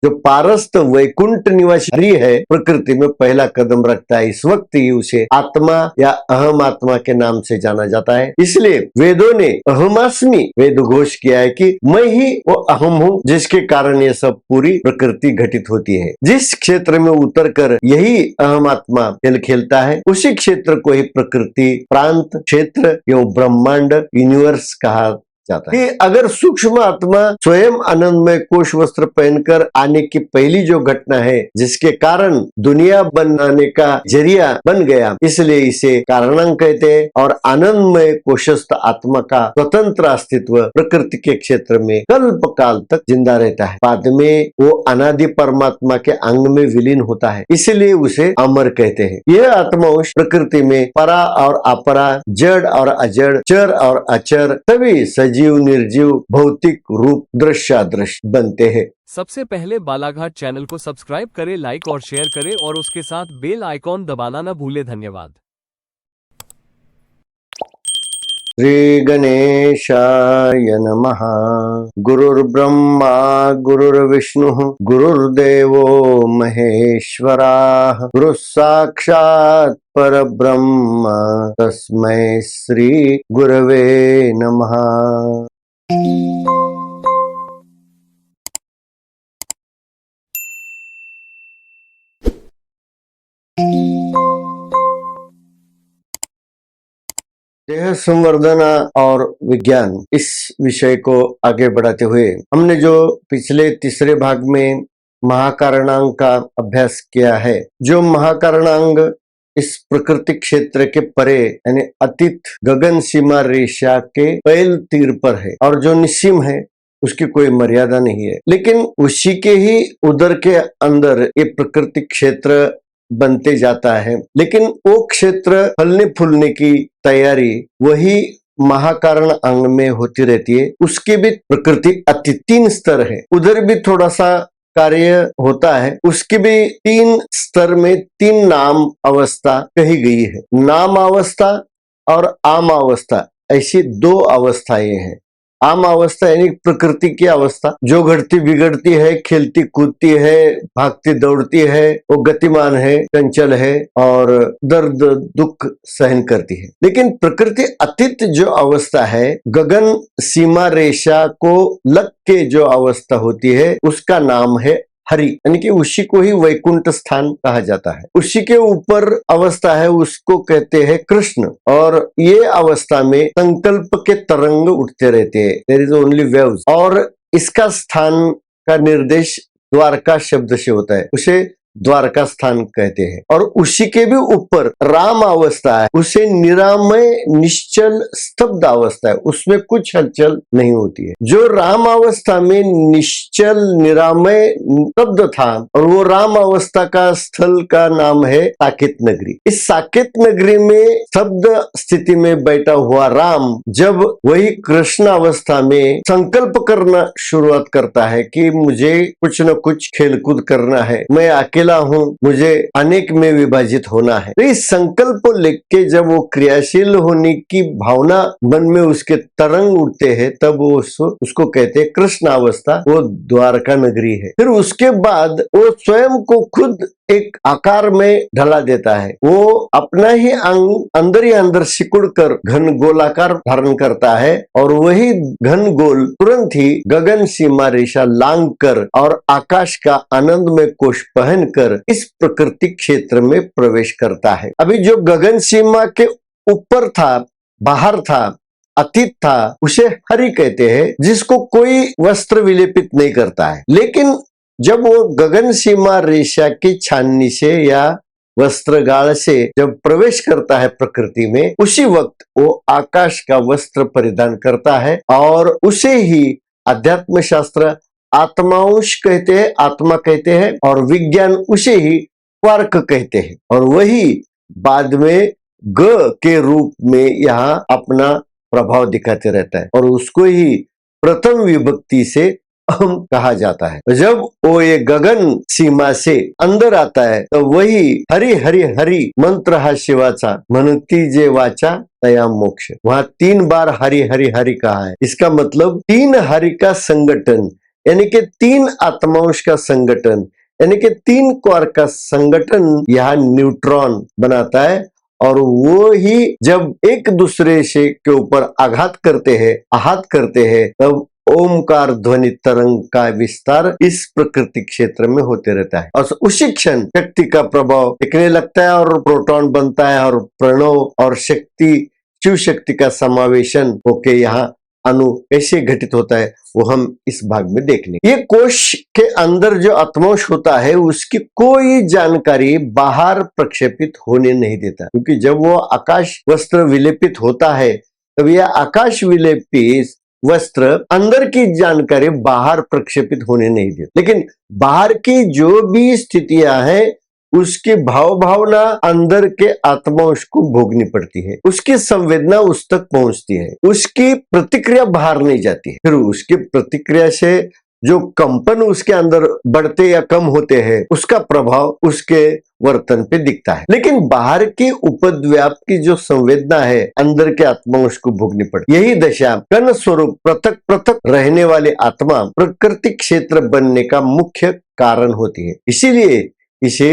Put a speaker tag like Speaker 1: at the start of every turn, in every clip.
Speaker 1: जो पारस्त वैकुंठ निवासी हरि है, प्रकृति में पहला कदम रखता है। इस वक्त ही उसे आत्मा या अहम आत्मा के नाम से जाना जाता है। इसलिए वेदों ने अहमास्मि वेद घोष किया है कि मैं ही वो अहम हूँ, जिसके कारण ये सब पूरी प्रकृति घटित होती है। जिस क्षेत्र में उतर कर यही अहम आत्मा खेल खेलता है, उसी क्षेत्र को ही प्रकृति, प्रांत, क्षेत्र एवं ब्रह्मांड, यूनिवर्स कहा जाता है। कि अगर सूक्ष्म आत्मा स्वयं आनंदमय कोश वस्त्र पहनकर आने की पहली जो घटना है, जिसके कारण दुनिया बनाने का जरिया बन गया, इसलिए इसे कारणांक कहते हैं। और आनंदमय कोशस्थ आत्मा का स्वतंत्र अस्तित्व प्रकृति के क्षेत्र में कल्प काल तक जिंदा रहता है। बाद में वो अनादि परमात्मा के अंग में विलीन होता है, इसलिए उसे अमर कहते हैं। यह आत्मांश प्रकृति में परा और अपरा, जड़ और अजड़, चर और अचर, तभी सजीव निर्जीव भौतिक रूप दृश्यादृश्य बनते हैं।
Speaker 2: सबसे पहले बालाघाट चैनल को सब्सक्राइब करें, लाइक और शेयर करें और उसके साथ बेल आइकॉन दबाना न भूलें। धन्यवाद।
Speaker 1: श्री गणेशाय नमः। गुरुर्ब्रह्मा गुरुर्विष्णुः गुरुर्देवो महेश्वराः, गुरुः साक्षात् परब्रह्म तस्मै श्री गुरवे नमः। देह संवर्धन और विज्ञान, इस विषय को आगे बढ़ाते हुए हमने जो पिछले तीसरे भाग में महाकारणांग का अभ्यास किया है, जो महाकारणांग इस प्रकृति क्षेत्र के परे यानी अतीत गगन सीमा रेखा के पैल तीर पर है, और जो निस्सीम है उसकी कोई मर्यादा नहीं है। लेकिन उसी के ही उदर के अंदर ये प्रकृति क्षेत्र बनते जाता है। लेकिन वो क्षेत्र फलने फूलने की तैयारी वही महाकारण अंग में होती रहती है। उसके भी प्रकृति अति 3 स्तर है, उधर भी थोड़ा सा कार्य होता है। उसके भी 3 स्तर में 3 नाम अवस्था कही गई है। नाम अवस्था और आम अवस्था, ऐसी 2 अवस्थाएं हैं। आम अवस्था यानी प्रकृति की अवस्था, जो घटती बिगड़ती है, खेलती कूदती है, भागती दौड़ती है, वो गतिमान है, चंचल है और दर्द दुख सहन करती है। लेकिन प्रकृति अतीत जो अवस्था है, गगन सीमा रेखा को लग के जो अवस्था होती है, उसका नाम है हरि, यानी कि उसी को ही वैकुंठ स्थान कहा जाता है। उसी के ऊपर अवस्था है, उसको कहते हैं कृष्ण। और ये अवस्था में संकल्प के तरंग उठते रहते हैं, देयर इज ओनली वेव्स। और इसका स्थान का निर्देश द्वारका शब्द से होता है, उसे द्वारका स्थान कहते हैं। और उसी के भी ऊपर राम अवस्था है, उसे निरामय निश्चल स्तब्ध अवस्था है, उसमें कुछ हलचल नहीं होती है। जो राम अवस्था में निश्चल निरामय स्तब्ध था, और वो राम अवस्था का स्थल का नाम है साकेत नगरी। इस साकेत नगरी में शब्द स्थिति में बैठा हुआ राम जब वही कृष्ण अवस्था में संकल्प करना शुरुआत करता है कि मुझे कुछ न कुछ खेलकूद करना है, मैं अकेला हूँ, मुझे अनेक में विभाजित होना है, तो इस संकल्प को लेके जब वो क्रियाशील होने की भावना मन में उसके तरंग उठते हैं, तब वो उसको कहते हैं कृष्ण अवस्था, वो द्वारका नगरी है। फिर उसके बाद वो स्वयं को खुद एक आकार में ढला देता है। वो अपना ही अंग अंदर ही अंदर सिकुड़ कर घन गोलाकार धारण करता है, और वही घन गोल तुरंत ही गगन सीमा रेखा लांग कर और आकाश का आनंदमय कोश पहन कर इस प्रकृति क्षेत्र में प्रवेश करता है। अभी जो गगन सीमा के ऊपर था, बाहर था, अतीत था, उसे हरि कहते हैं, जिसको कोई वस्त्र विलेपित नहीं करता है। लेकिन जब वो गगन सीमा रेखा की छाननी से या वस्त्रगाल से जब प्रवेश करता है प्रकृति में, उसी वक्त वो आकाश का वस्त्र परिधान करता है, और उसे ही अध्यात्म शास्त्र आत्मांश कहते हैं, आत्मा कहते हैं, और विज्ञान उसे ही क्वार्क कहते हैं। और वही बाद में ग के रूप में यहाँ अपना प्रभाव दिखाते रहता है, और उसको ही प्रथम विभक्ति से अहम कहा जाता है। जब वो ये गगन सीमा से अंदर आता है, तो वही हरि हरि हरि मंत्र हा शिवाचा, म्हणती जे वाचा तया मोक्ष। वहां 3 बार हरि हरि हरि कहा है। इसका मतलब 3 हरि का संगठन, यानी कि 3 आत्मांश का संगठन, यानी कि 3 क्वार्क का संगठन यहाँ न्यूट्रॉन बनाता है। और वो ही जब एक दूसरे से के ऊपर आहत करते हैं तब ओमकार ध्वनि तरंग का विस्तार इस प्रकृति क्षेत्र में होते रहता है और उसी क्षण शक्ति का प्रभाव टिकने लगता है और प्रोटॉन बनता है और प्रणव और शक्ति, शिव शक्ति का समावेशन होके यहाँ अणु कैसे घटित होता है वो हम इस भाग में देख लेंगे। ये कोश के अंदर जो आत्मांश होता है उसकी कोई जानकारी बाहर प्रक्षेपित होने नहीं देता, क्योंकि जब वो आकाश वस्त्र विलेपित होता है तब यह आकाश विलेपित वस्त्र अंदर की जानकारी बाहर प्रक्षेपित होने नहीं देता, लेकिन बाहर की जो भी स्थितियां हैं उसकी भावना अंदर के आत्मांश को भोगनी पड़ती है, उसकी संवेदना उस तक पहुंचती है, उसकी प्रतिक्रिया बाहर नहीं जाती है, फिर उसकी प्रतिक्रिया से जो कंपन उसके अंदर बढ़ते या कम होते हैं उसका प्रभाव उसके वर्तन पे दिखता है। लेकिन बाहर की उपद्व्याप की जो संवेदना है अंदर के आत्मांश को भोगनी पड़ती, यही दशा कण स्वरूप पृथक पृथक रहने वाले आत्मा प्रकृति क्षेत्र बनने का मुख्य कारण होती है। इसीलिए इसे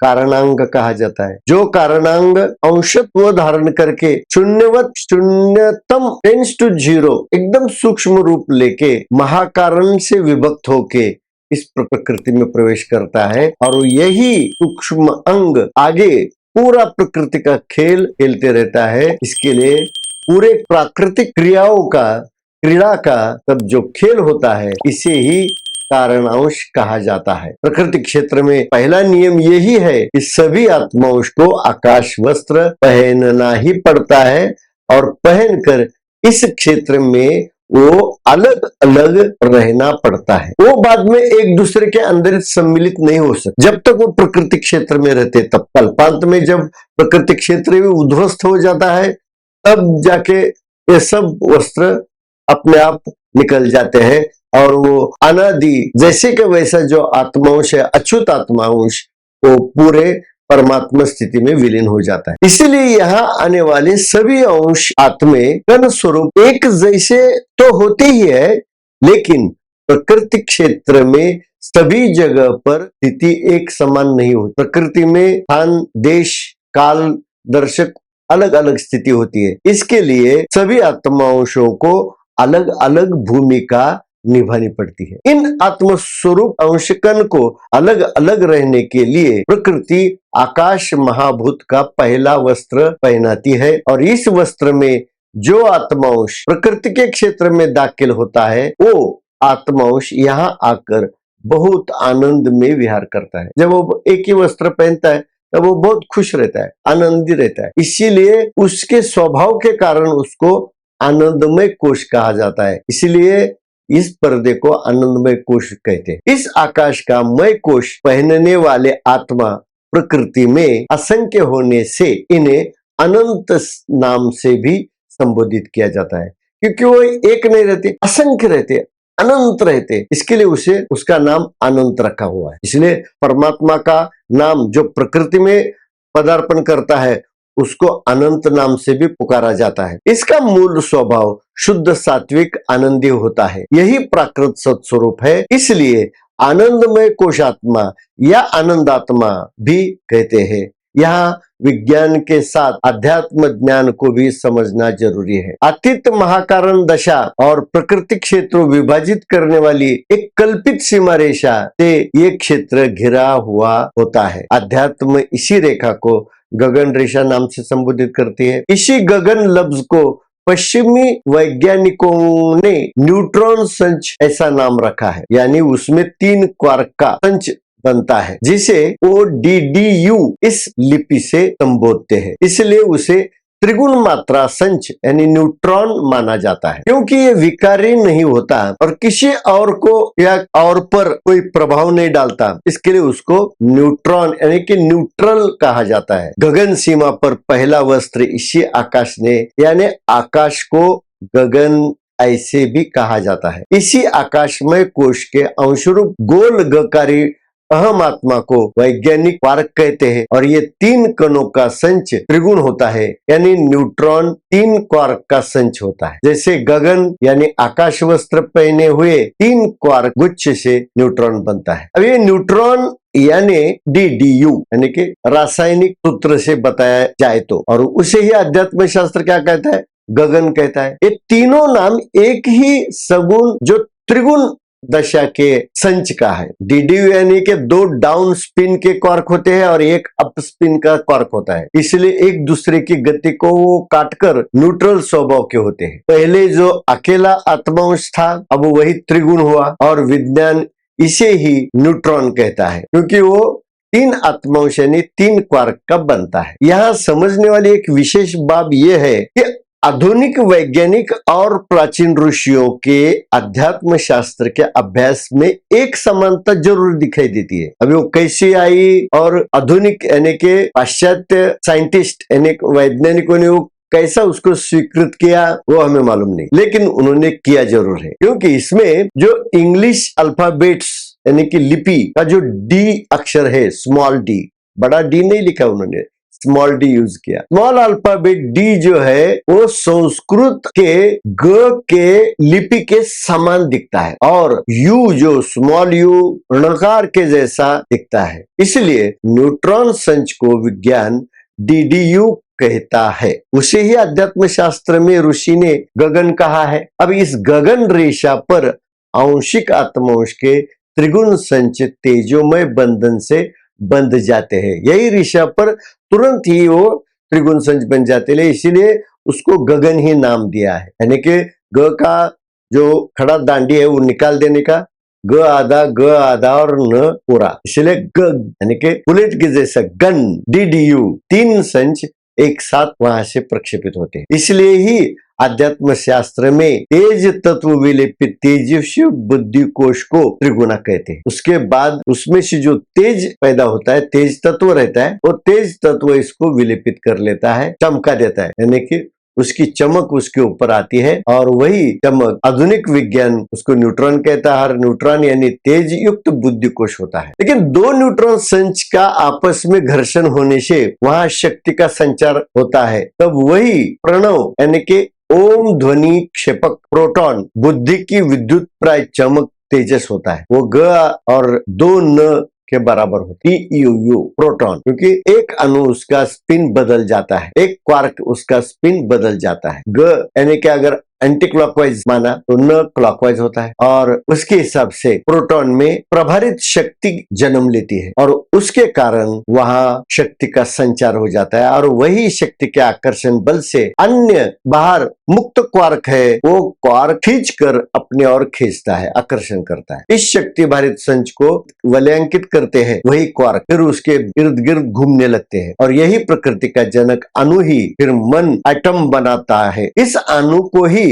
Speaker 1: कारणांग कहा जाता है। जो कारणांग अंशत्व धारण करके शून्यतम टेंस टू 0 एकदम सूक्ष्म रूप लेके महाकारण से विभक्त होके इस प्रकृति में प्रवेश करता है और यही सूक्ष्म अंग आगे पूरा प्रकृति का खेल खेलते रहता है। इसके लिए पूरे प्राकृतिक क्रीड़ा का तब जो खेल होता है इसे ही कारणांश कहा जाता है। प्रकृति क्षेत्र में पहला नियम यही है कि सभी आत्मांश को आकाश वस्त्र पहनना ही पड़ता है और पहनकर इस क्षेत्र में वो अलग अलग रहना पड़ता है। वो बाद में एक दूसरे के अंदर सम्मिलित नहीं हो सकते जब तक वो प्रकृति क्षेत्र में रहते। तब कल्पांत में जब प्रकृति क्षेत्र भी उध्वस्त हो जाता है तब जाके ये सब वस्त्र अपने आप निकल जाते हैं और वो अनादि जैसे कि वैसा जो आत्मांश है अच्युत आत्मांश वो पूरे परमात्मा स्थिति में विलीन हो जाता है। इसीलिए यहाँ आने वाले सभी अंश आत्मे कण स्वरूप एक जैसे तो होते ही है, लेकिन प्रकृति क्षेत्र में सभी जगह पर स्थिति एक समान नहीं होती। प्रकृति में स्थान, देश, काल दर्शक अलग अलग स्थिति होती है। इसके लिए सभी आत्मांशों को अलग अलग भूमिका निभानी पड़ती है। इन आत्मस्वरूप अंशकन को अलग अलग रहने के लिए प्रकृति आकाश महाभूत का पहला वस्त्र पहनाती है और इस वस्त्र में जो आत्मांश प्रकृति के क्षेत्र में दाखिल होता है वो आत्मांश यहाँ आकर बहुत आनंद में विहार करता है। जब वो एक ही वस्त्र पहनता है तब वो बहुत खुश रहता है, आनंदी रहता है। इसीलिए उसके स्वभाव के कारण उसको आनंदमय कोश कहा जाता है। इसीलिए इस पर्दे को आनंदमय कोश कहते हैं। इस आकाश का मय कोश पहनने वाले आत्मा प्रकृति में असंख्य होने से इन्हें अनंत नाम से भी संबोधित किया जाता है, क्योंकि वो एक नहीं रहते, असंख्य रहते, अनंत रहते। इसके लिए उसे उसका नाम अनंत रखा हुआ है। इसलिए परमात्मा का नाम जो प्रकृति में पदार्पण करता है उसको अनंत नाम से भी पुकारा जाता है। इसका मूल स्वभाव शुद्ध सात्विक आनंदी होता है, यही प्राकृत सत्स्वरूप है। इसलिए आनंदमय कोशात्मा या आनंदात्मा भी कहते हैं। यहाँ विज्ञान के साथ अध्यात्म ज्ञान को भी समझना जरूरी है। अतीत महाकारण दशा और प्रकृति क्षेत्र विभाजित करने वाली एक कल्पित सीमा रेखा से ये क्षेत्र घिरा हुआ होता है। अध्यात्म इसी रेखा को गगन रेखा नाम से संबोधित करती है। इसी गगन लफ्ज को पश्चिमी वैज्ञानिकों ने न्यूट्रॉन संच ऐसा नाम रखा है, यानी उसमें 3 क्वार्क का संच बनता है जिसे ODDU इस लिपि से संबोधते हैं। इसलिए उसे त्रिगुण मात्रा संच यानी न्यूट्रॉन माना जाता है, क्योंकि ये विकारी नहीं होता और किसी और को या और पर कोई प्रभाव नहीं डालता। इसके लिए उसको न्यूट्रॉन यानी कि न्यूट्रल कहा जाता है। गगन सीमा पर पहला वस्त्र इसी आकाश ने, यानी आकाश को गगन ऐसे भी कहा जाता है। इसी आकाशमय कोश के अंशरूप गोल गकारी अहम आत्मा को वैज्ञानिक क्वार्क कहते हैं और ये 3 कणों का संच त्रिगुण होता है, यानी न्यूट्रॉन 3 क्वार्क का संच होता है। जैसे गगन यानी आकाश वस्त्र पहने हुए 3 क्वार्क गुच्छ से न्यूट्रॉन बनता है। अब ये न्यूट्रॉन यानी DDU यानी कि रासायनिक सूत्र से बताया जाए तो, और उसे ही अध्यात्म शास्त्र क्या कहता है, गगन कहता है। ये तीनों नाम एक ही सगुण जो त्रिगुण दशा के संच का है। DDU यानी कि 2 डाउन स्पिन के क्वार्क होते हैं और एक अप स्पिन का क्वार्क होता है, इसलिए एक दूसरे की गति को वो काटकर न्यूट्रल स्वभाव के होते हैं। पहले जो अकेला आत्मांश था अब वही त्रिगुण हुआ और विज्ञान इसे ही न्यूट्रॉन कहता है, क्योंकि वो 3 आत्मांश यानी 3 क्वार्क का बनता है। यहाँ समझने वाली एक विशेष बात यह है कि आधुनिक वैज्ञानिक और प्राचीन ऋषियों के अध्यात्म शास्त्र के अभ्यास में एक समानता जरूर दिखाई देती है। अभी वो कैसी आई और आधुनिक यानी के पाश्चात्य साइंटिस्ट यानी वैज्ञानिकों ने वो कैसा उसको स्वीकृत किया वो हमें मालूम नहीं, लेकिन उन्होंने किया जरूर है, क्योंकि इसमें जो इंग्लिश अल्फाबेट्स यानी कि लिपि का जो डी अक्षर है, स्मॉल डी, बड़ा डी नहीं लिखा उन्होंने, स्मॉल डी यूज किया। स्मॉल अल्फाबेट डी जो है वो संस्कृत के ग के लिपि के समान दिखता है और यू जो स्मॉल यू णकार के जैसा दिखता है, इसलिए न्यूट्रॉन संच को विज्ञान DDU कहता है। उसे ही अध्यात्म शास्त्र में ऋषि ने गगन कहा है। अब इस गगन रेखा पर आंशिक आत्मांश के त्रिगुण संच तेजोमय बंधन से बंध जाते हैं। यही रेखा पर तुरंत ही वो त्रिगुण संच बन जाते हैं, इसीलिए उसको गगन ही नाम दिया है। यानी कि ग का जो खड़ा दांडी है वो निकाल देने का, ग आधा और न पूरा, इसलिए ग यानी कि बुलेट के जैसा गन, DDU 3 संच एक साथ वहां से प्रक्षेपित होते हैं। इसलिए ही अध्यात्म शास्त्र में तेज तत्व विलेपित तेजस्वी बुद्धि कोश को त्रिगुणा कहते हैं। उसके बाद उसमें से जो तेज पैदा होता है, तेज तत्व रहता है, वो तेज तत्व इसको विलेपित कर लेता है, चमका देता है, यानी कि उसकी चमक उसके ऊपर आती है और वही चमक आधुनिक विज्ञान उसको न्यूट्रॉन कहता है। हर न्यूट्रॉन यानी तेज युक्त बुद्धि कोश होता है। लेकिन 2 न्यूट्रॉन संच का आपस में घर्षण होने से वहां शक्ति का संचार होता है, तब वही प्रणव यानी कि ओम ध्वनि क्षेपक प्रोटॉन बुद्धि की विद्युत प्राय चमक तेजस होता है। वो ग और 2 न के बराबर होती है, यू प्रोटॉन, क्योंकि एक अणु उसका स्पिन बदल जाता है, एक क्वार्क उसका स्पिन बदल जाता है। ग यानी कि अगर एंटी क्लॉकवाइज माना तो न क्लॉकवाइज होता है और उसके हिसाब से प्रोटॉन में प्रभारित शक्ति जन्म लेती है और उसके कारण वहां शक्ति का संचार हो जाता है और वही शक्ति के आकर्षण बल से अन्य बाहर मुक्त क्वार्क है वो क्वार्क खींच कर अपने ओर खींचता है, आकर्षण करता है। इस शक्ति भारित संच को वलयांकित करते हैं वही क्वार्क, फिर उसके इर्द गिर्द घूमने लगते हैं और यही प्रकृति का जनक अणु ही फिर मन एटम बनाता है। इस अणु को ही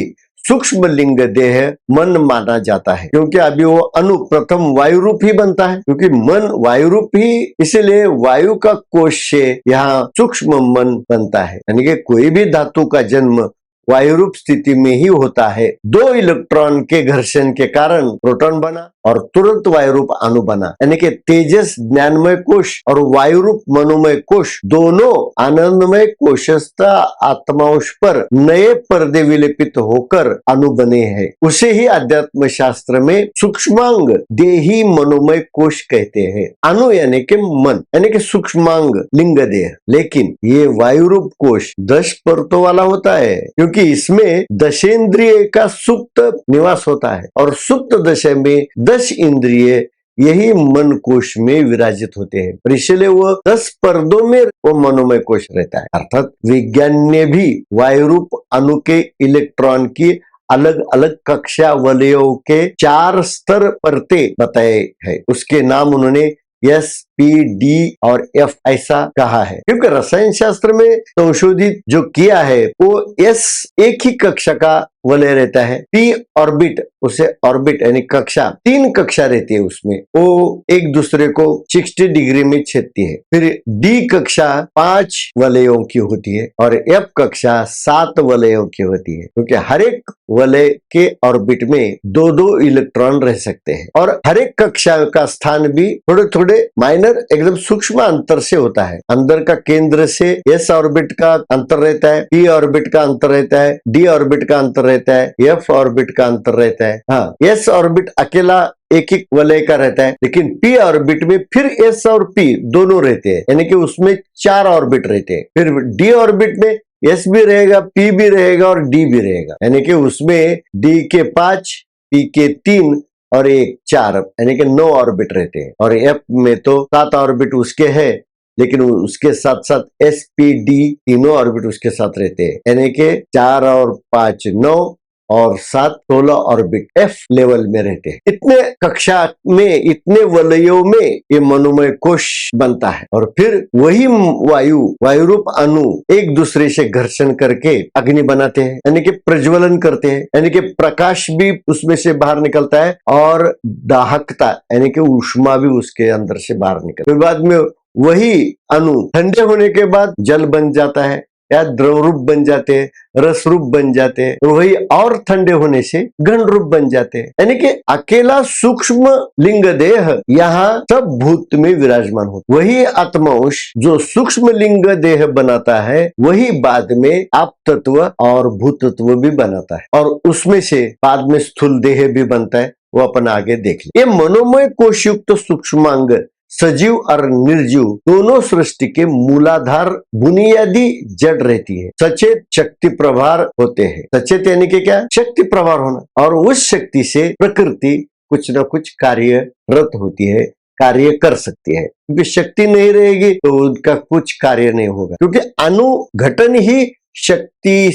Speaker 1: सूक्ष्म लिंग देह मन माना जाता है, क्योंकि अभी वो अणु प्रथम वायु रूप ही बनता है, क्योंकि मन वायु रूप ही, इसलिए वायु का कोश से यहाँ सूक्ष्म मन बनता है। यानी कि कोई भी धातु का जन्म वायु रूप स्थिति में ही होता है। 2 इलेक्ट्रॉन के घर्षण के कारण प्रोटॉन बना और तुरंत वायु रूप अणु बना, यानी कि तेजस ज्ञानमय कोश और वायु रूप मनोमय कोश दोनों आनंदमय कोशस्थ आत्मांश पर नए पर्दे विलेपित होकर अणु बने हैं। उसे ही अध्यात्म शास्त्र में सूक्ष्मांग देही मनोमय कोश कहते हैं। अणु यानी कि मन यानी कि सूक्ष्मांग लिंग देह, लेकिन ये वायु रूप कोश 10 परतों वाला होता है, क्योंकि इसमें दशेंद्रिय का सुप्त निवास होता है और सुप्त दशा में 10 इंद्रिय यही मन कोश में विराजित होते हैं, और इसलिए वो 10 पर्दों में वो मनोमय कोश रहता है। अर्थात विज्ञान ने भी वायु रूप अणु के इलेक्ट्रॉन की अलग अलग कक्षा वलयों के 4 स्तर परते बताए हैं। उसके नाम उन्होंने S, P, D और F ऐसा कहा है, क्योंकि रसायन शास्त्र में संशोधित जो किया है वो S एक ही कक्षा का वलय रहता है, पी ऑर्बिट, उसे ऑर्बिट यानी कक्षा, 3 कक्षा रहती है उसमें, वो एक दूसरे को 60 डिग्री में छेदती है। फिर डी कक्षा 5 वलयों की होती है और एफ कक्षा 7 वलयों की होती है, क्योंकि हर एक वलय के ऑर्बिट में 2-2 इलेक्ट्रॉन रह सकते हैं और हर एक कक्षा का स्थान भी थोड़े थोड़े माइनर एकदम सूक्ष्म अंतर से होता है। अंदर का केंद्र से एस ऑर्बिट का अंतर रहता है, पी ऑर्बिट का अंतर रहता है, डी ऑर्बिट का अंतर रहता है, एफ ऑर्बिट का अंतर रहता है। हाँ, एस ऑर्बिट अकेला एक ही वलय का रहता है, लेकिन पी ऑर्बिट में फिर एस और पी दोनों रहते हैं, यानी कि उसमें 4 ऑर्बिट रहते हैं। फिर डी ऑर्बिट में एस भी रहेगा, पी भी रहेगा और डी भी रहेगा, यानी कि उसमें डी के 5, पी के 3 और एक 4, यानी कि 9 ऑर्बिट रहते हैं। और एफ में तो 7 ऑर्बिट उसके हैं, लेकिन उसके साथ साथ एस पी डी तीनों ऑर्बिट उसके साथ रहते हैं, यानी कि 4 और 5 9 और 7 16 ऑर्बिट एफ लेवल में रहते हैं। इतने कक्षा में, इतने वलयों में ये मनोमय कोश बनता है और फिर वही वायु रूप अणु एक दूसरे से घर्षण करके अग्नि बनाते हैं, यानी कि प्रज्वलन करते हैं, यानी कि प्रकाश भी उसमें से बाहर निकलता है और दाहकता यानी कि ऊष्मा भी उसके अंदर से बाहर निकलता है। फिर बाद में वही अणु ठंडे होने के बाद जल बन जाता है या द्रव रूप बन जाते हैं, रस रूप बन जाते हैं, और वही और ठंडे होने से घन रूप बन जाते हैं, यानी कि अकेला सूक्ष्म लिंग देह यहाँ सब भूत में विराजमान होता है। वही आत्मांश जो सूक्ष्म लिंग देह बनाता है, वही बाद में आप तत्व और भूत तत्व भी बनाता है और उसमें से बाद में स्थूल देह भी बनता है, वो अपन आगे देख ले। ये मनोमय कोशयुक्त सूक्ष्मांग सजीव और निर्जीव दोनों सृष्टि के मूलाधार बुनियादी जड़ रहती है। सचेत शक्ति प्रभार होते हैं। सचेत यानी कि क्या? शक्ति प्रभार होना, और उस शक्ति से प्रकृति कुछ न कुछ कार्यरत होती है, कार्य कर सकती है, क्योंकि शक्ति नहीं रहेगी तो उनका कुछ कार्य नहीं होगा, क्योंकि अनुघटन ही शक्ति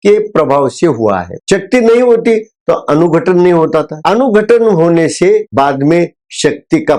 Speaker 1: के प्रभाव से हुआ है। शक्ति नहीं होती तो अनुघटन नहीं होता था। अनुघटन होने से बाद में शक्ति का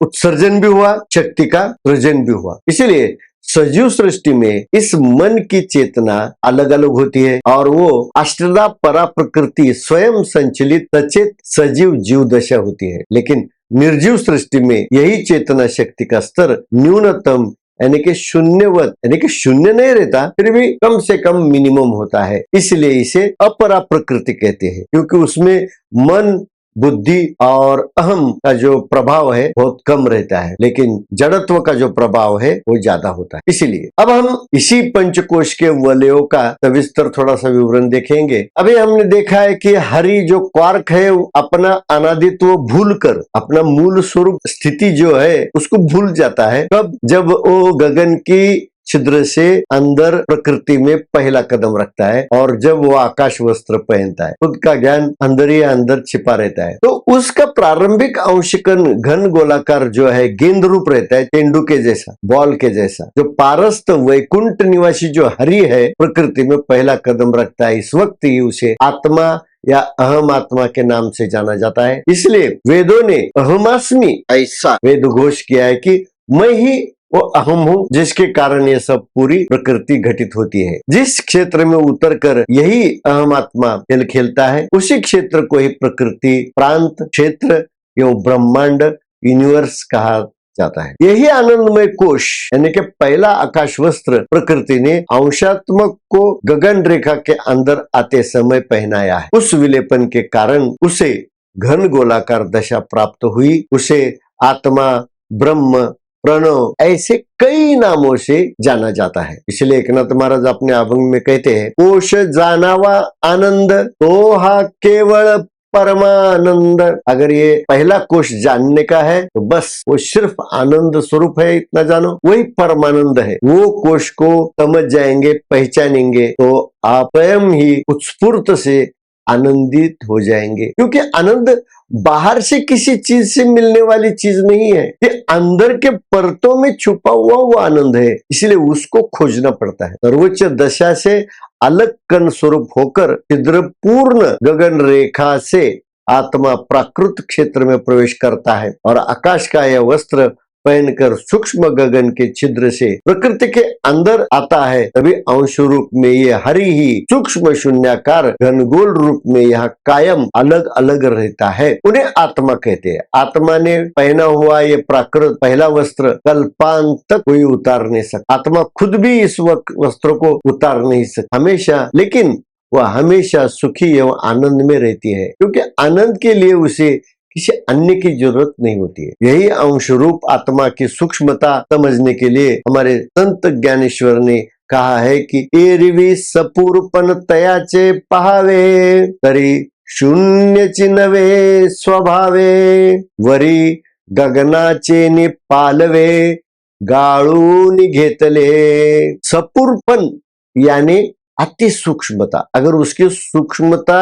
Speaker 1: उत्सर्जन भी हुआ, शक्ति का सृजन भी हुआ। इसलिए सजीव सृष्टि में इस मन की चेतना अलग अलग होती है और वो अष्टदा परा प्रकृति स्वयं संचलित सचेत सजीव जीव दशा होती है। लेकिन निर्जीव सृष्टि में यही चेतना शक्ति का स्तर न्यूनतम यानी कि शून्यवत, यानी कि शून्य नहीं रहता, फिर भी कम से कम मिनिमम होता है। इसलिए इसे अपरा प्रकृति कहते हैं, क्योंकि उसमें मन, बुद्धि और अहम का जो प्रभाव है बहुत कम रहता है, लेकिन जड़त्व का जो प्रभाव है वो ज्यादा होता है। इसीलिए अब हम इसी पंचकोश के वलयों का सविस्तर थोड़ा सा विवरण देखेंगे। अभी हमने देखा है कि हरि जो क्वार्क है अपना अनादित्व भूलकर अपना मूल स्वरूप स्थिति जो है उसको भूल जाता है। कब? जब वो गगन की छिद्र से अंदर प्रकृति में पहला कदम रखता है और जब वो आकाश वस्त्र पहनता है, खुद का ज्ञान अंदर ही अंदर छिपा रहता है। तो उसका प्रारंभिक अंशकन घन गोलाकार जो है गेंद रूप रहता है, तेंदु के जैसा, बॉल के जैसा। जो पारस्त वैकुंठ निवासी जो हरि है प्रकृति में पहला कदम रखता है, इस वक्त ही उसे आत्मा या अहम आत्मा के नाम से जाना जाता है। इसलिए वेदों ने अहमास्मि ऐसा वेद घोष किया है कि मैं ही वो अहम हूँ, जिसके कारण ये सब पूरी प्रकृति घटित होती है। जिस क्षेत्र में उतरकर यही अहम आत्मा खेल खेलता है, उसी क्षेत्र को ही प्रकृति, प्रांत, क्षेत्र एवं ब्रह्मांड, यूनिवर्स कहा जाता है। यही आनंदमय कोश यानी कि पहला आकाश वस्त्र प्रकृति ने अंशात्मक को गगन रेखा के अंदर आते समय पहनाया है। उस विलेपन के कारण उसे घन गोलाकार दशा प्राप्त हुई। उसे आत्मा, ब्रह्म, प्रणव ऐसे कई नामों से जाना जाता है। इसलिए एकनाथ महाराज अपने अभंग में कहते हैं, कोश जानावा आनंद तो हा केवल परमानंद। अगर ये पहला कोश जानने का है तो बस वो सिर्फ आनंद स्वरूप है, इतना जानो, वही परमानंद है। वो कोश को समझ जाएंगे, पहचानेंगे तो आप स्वयं ही उत्स्फूर्त से आनंदित हो जाएंगे, क्योंकि आनंद बाहर से किसी चीज से मिलने वाली चीज नहीं है, ये अंदर के परतों में छुपा हुआ वो आनंद है। इसलिए उसको खोजना पड़ता है। सर्वोच्च दशा से अलग कण स्वरूप होकर छिद्र पूर्ण गगन रेखा से आत्मा प्राकृत क्षेत्र में प्रवेश करता है और आकाश का यह वस्त्र पहनकर सूक्ष्म गगन के छिद्र से प्रकृति के अंदर आता है, तभी अंश रूप में ये हरि ही सूक्ष्म शून्याकार घनगोल रूप में यहाँ कायम अलग अलग रहता है। उन्हें आत्मा कहते हैं। आत्मा ने पहना हुआ ये प्राकृत पहला वस्त्र कल्पांत तक कोई उतार नहीं सकता। आत्मा खुद भी इस वस्त्र को उतार नहीं सकता हमेशा, लेकिन वह हमेशा सुखी एवं आनंद में रहती है, क्योंकि आनंद के लिए उसे किसी अन्य की जरूरत नहीं होती है। यही अंश रूप आत्मा की सूक्ष्मता समझने के लिए हमारे संत ज्ञानेश्वर ने कहा है कि एरवी सपूर्पण तयाचे पहावे तरी शून्य चिन्हवे स्वभावे वरी गगनाचे नि पालवे गाळून घेतले। सपूर्पण यानी अति सूक्ष्मता। अगर उसकी सूक्ष्मता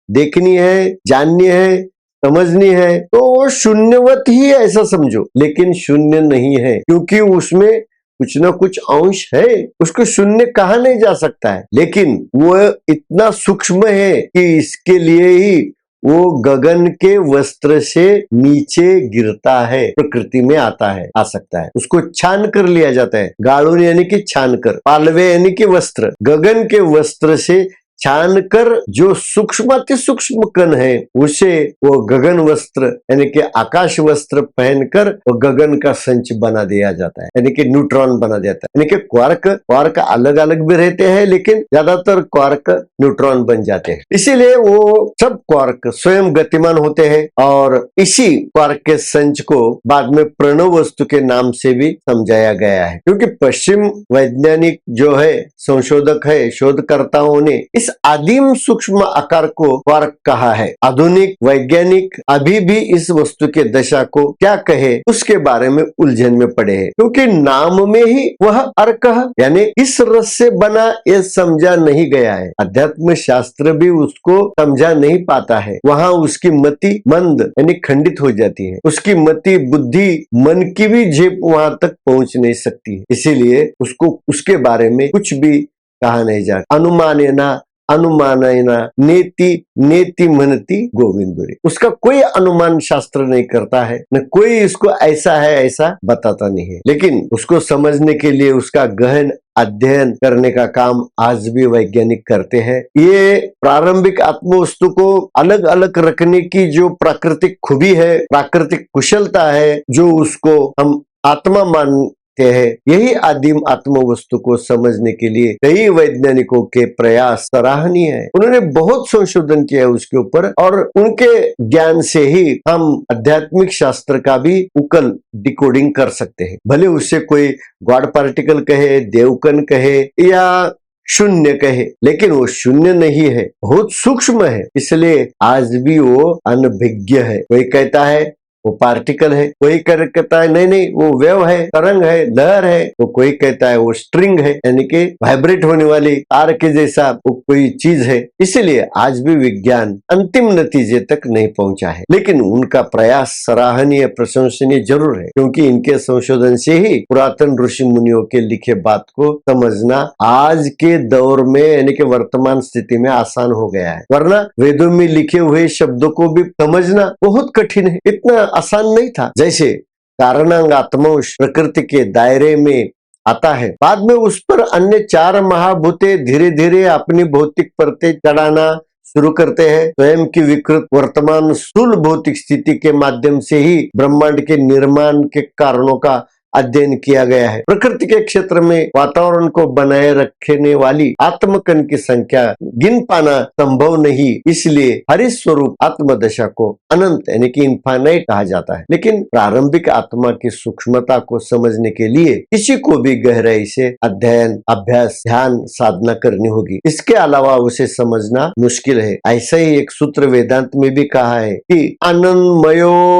Speaker 1: देखनी है, जाननी है, समझनी है तो शून्यवत ही ऐसा समझो, लेकिन शून्य नहीं है, क्योंकि उसमें कुछ ना कुछ अंश है। उसको शून्य कहा नहीं जा सकता है, लेकिन वो इतना सूक्ष्म है कि इसके लिए ही वो गगन के वस्त्र से नीचे गिरता है, प्रकृति में आता है, आ सकता है। उसको छान कर लिया जाता है। गाड़ून यानी कि छान कर, पालवे यानी कि वस्त्र, गगन के वस्त्र से छान कर जो सूक्ष्माति सूक्ष्म कण है उसे वो गगन वस्त्र यानी कि आकाश वस्त्र पहनकर वो गगन का संच बना दिया जाता है, यानी कि न्यूट्रॉन बना देता है। यानी कि क्वार्क अलग अलग भी रहते हैं, लेकिन ज्यादातर क्वार्क न्यूट्रॉन बन जाते हैं। इसीलिए वो सब क्वार्क स्वयं गतिमान होते हैं, और इसी क्वार्क के संच को बाद में प्रणव वस्तु के नाम से भी समझाया गया है, क्योंकि पश्चिम वैज्ञानिक जो है, संशोधक है, शोधकर्ताओं ने इस आदिम सूक्ष्म आकार को क्वार्क कहा है। आधुनिक वैज्ञानिक अभी भी इस वस्तु के दशा को क्या कहे उसके बारे में उलझन में पड़े हैं, क्योंकि नाम में ही वह अर्क यानी इस रस से बना ये समझा नहीं गया है। अध्यात्म शास्त्र भी उसको समझा नहीं पाता है। वहाँ उसकी मति मंद यानी खंडित हो जाती है। उसकी मति बुद्धि मन की भी झेप वहां तक पहुंच नहीं सकती है। इसीलिए उसको उसके बारे में कुछ भी कहा नहीं जाता। अनुमानना नेति नेति मनति गोविंदुरी, उसका कोई अनुमान शास्त्र नहीं करता है, न कोई इसको ऐसा है ऐसा बताता नहीं है। लेकिन उसको समझने के लिए उसका गहन अध्ययन करने का काम आज भी वैज्ञानिक करते हैं। ये प्रारंभिक आत्मवस्तु को अलग अलग रखने की जो प्राकृतिक खूबी है, प्राकृतिक कुशलता है, जो उसको हम आत्मा मानते हैं, यही आदिम आत्म वस्तु को समझने के लिए कई वैज्ञानिकों के प्रयास सराहनीय है। उन्होंने बहुत संशोधन किया है उसके ऊपर, और उनके ज्ञान से ही हम आध्यात्मिक शास्त्र का भी उकल डिकोडिंग कर सकते हैं। भले उससे कोई गॉड पार्टिकल कहे, देवकन कहे या शून्य कहे, लेकिन वो शून्य नहीं है, बहुत सूक्ष्म है। इसलिए आज भी वो अनभिज्ञ है। कोई कहता है वो पार्टिकल है, कोई कहता है नहीं नहीं वो वेव है, तरंग है, लहर है, तो कोई कहता है वो स्ट्रिंग है, यानी कि वाइब्रेट होने वाली तार के जैसा वो कोई चीज है। इसलिए आज भी विज्ञान अंतिम नतीजे तक नहीं पहुंचा है, लेकिन उनका प्रयास सराहनीय प्रशंसनीय जरूर है, क्योंकि इनके संशोधन से ही पुरातन ऋषि मुनियों के लिखे बात को समझना आज के दौर में यानी कि वर्तमान स्थिति में आसान हो गया है। वरना वेदों में लिखे हुए शब्दों को भी समझना बहुत कठिन है, इतना आसान नहीं था। जैसे कारणांग आत्मवश प्रकृति के दायरे में आता है, बाद में उस पर अन्य चार महाभूते धीरे धीरे अपनी भौतिक परतें चढ़ाना शुरू करते हैं। स्वयं की विकृत वर्तमान स्थूल भौतिक स्थिति के माध्यम से ही ब्रह्मांड के निर्माण के कारणों का अध्ययन किया गया है। प्रकृति के क्षेत्र में वातावरण को बनाए रखने वाली आत्मकण की संख्या गिन पाना संभव नहीं, इसलिए हरि स्वरूप आत्मदशा को अनंत यानी कि इनफाइनाइट कहा जाता है। लेकिन प्रारंभिक आत्मा की सूक्ष्मता को समझने के लिए किसी को भी गहराई से अध्ययन, अभ्यास, ध्यान, साधना करनी होगी। इसके अलावा उसे समझना मुश्किल है। ऐसा ही एक सूत्र वेदांत में भी कहा है कि आनंदमयोभ्यासात्,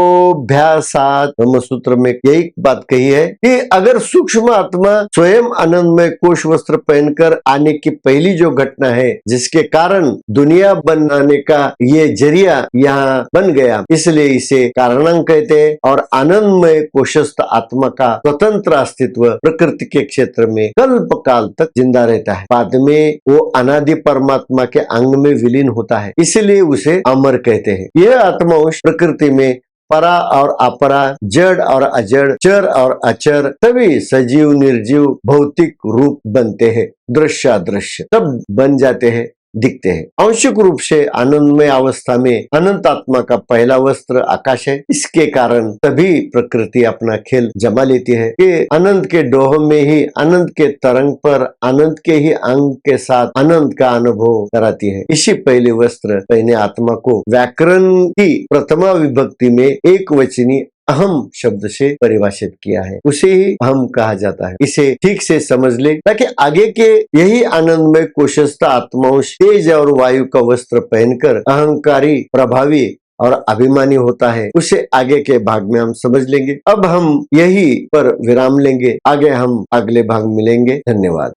Speaker 1: ब्रह्म सूत्र में यही बात कही है कि अगर सूक्ष्म आत्मा स्वयं आनंदमय कोश वस्त्र पहनकर आने की पहली जो घटना है, जिसके कारण दुनिया बनाने का ये जरिया यहाँ बन गया, इसलिए इसे कारणांग कहते हैं। और आनंदमय कोशस्थ आत्मा का स्वतंत्र अस्तित्व प्रकृति के क्षेत्र में कल्प काल तक जिंदा रहता है। बाद में वो अनादि परमात्मा के अंग में विलीन होता है, इसलिए उसे अमर कहते हैं। यह आत्मा उस प्रकृति में परा और अपरा, जड़ और अजड़, चर और अचर, सभी सजीव निर्जीव भौतिक रूप बनते हैं, दृश्य अदृश्य सब बन जाते हैं, दिखते हैं। आंशिक रूप से आनंदमय अवस्था में अनंत आत्मा का पहला वस्त्र आकाश है। इसके कारण तभी प्रकृति अपना खेल जमा लेती है कि अनंत के डोह में ही अनंत के तरंग पर अनंत के ही अंग के साथ अनंत का अनुभव कराती है। इसी पहले वस्त्र पहने आत्मा को व्याकरण की प्रथमा विभक्ति में एक वचनी अहम शब्द से परिभाषित किया है, उसे ही अहम कहा जाता है। इसे ठीक से समझ ले ताकि आगे के यही आनंद में कोशस्थ आत्माओं तेज और वायु का वस्त्र पहनकर अहंकारी, प्रभावी और अभिमानी होता है, उसे आगे के भाग में हम समझ लेंगे। अब हम यही पर विराम लेंगे, आगे हम अगले भाग मिलेंगे। धन्यवाद।